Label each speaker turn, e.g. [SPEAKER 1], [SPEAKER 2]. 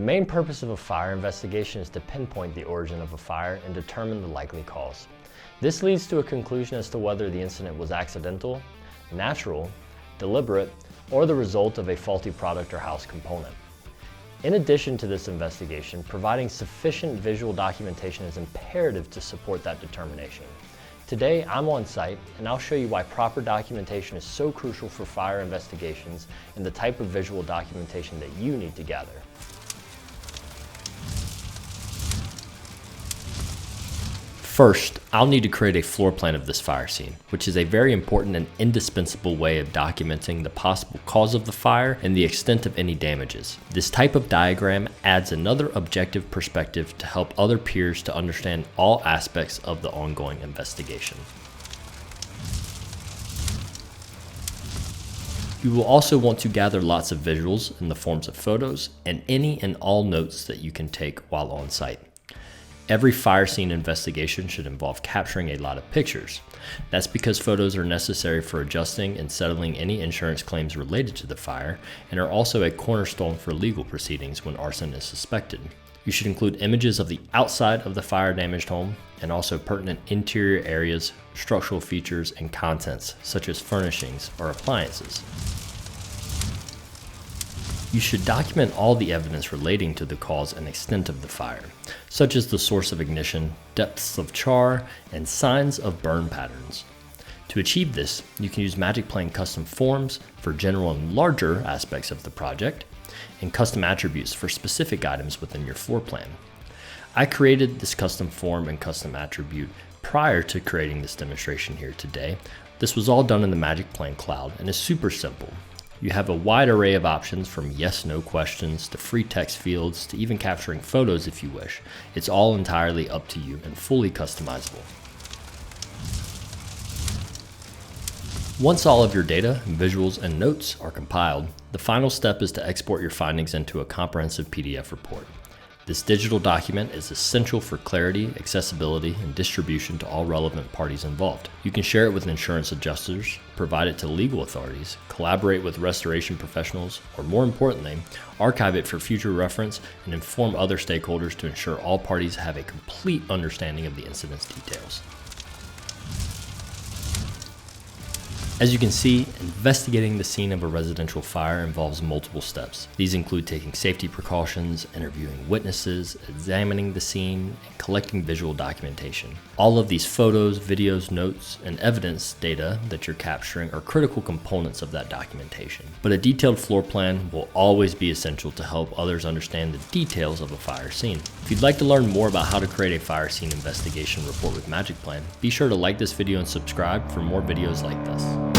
[SPEAKER 1] main purpose of a fire investigation is to pinpoint the origin of a fire and determine the likely cause. This leads to a conclusion as to whether the incident was accidental, natural, deliberate, or the result of a faulty product or house component. In addition to this investigation, providing sufficient visual documentation is imperative to support that determination. Today, I'm on site and I'll show you why proper documentation is so crucial for fire investigations and the type of visual documentation that you need to gather. First, I'll need to create a floor plan of this fire scene, which is a very important and indispensable way of documenting the possible cause of the fire and the extent of any damages. This type of diagram adds another objective perspective to help other peers to understand all aspects of the ongoing investigation. You will also want to gather lots of visuals in the forms of photos and any and all notes that you can take while on site. Every fire scene investigation should involve capturing a lot of pictures. That's because photos are necessary for adjusting and settling any insurance claims related to the fire and are also a cornerstone for legal proceedings when arson is suspected. You should include images of the outside of the fire-damaged home and also pertinent interior areas, structural features, and contents such as furnishings or appliances. You should document all the evidence relating to the cause and extent of the fire, such as the source of ignition, depths of char, and signs of burn patterns. To achieve this, you can use magicplan custom forms for general and larger aspects of the project, and custom attributes for specific items within your floor plan. I created this custom form and custom attribute prior to creating this demonstration here today. This was all done in the magicplan cloud and is super simple. You have a wide array of options from yes/no questions to free text fields to even capturing photos if you wish. It's all entirely up to you and fully customizable. Once all of your data, visuals, and notes are compiled, the final step is to export your findings into a comprehensive PDF report. This digital document is essential for clarity, accessibility, and distribution to all relevant parties involved. You can share it with insurance adjusters, provide it to legal authorities, collaborate with restoration professionals, or more importantly, archive it for future reference and inform other stakeholders to ensure all parties have a complete understanding of the incident's details. As you can see, investigating the scene of a residential fire involves multiple steps. These include taking safety precautions, interviewing witnesses, examining the scene, and collecting visual documentation. All of these photos, videos, notes, and evidence data that you're capturing are critical components of that documentation. But a detailed floor plan will always be essential to help others understand the details of a fire scene. If you'd like to learn more about how to create a fire scene investigation report with magicplan, be sure to like this video and subscribe for more videos like this.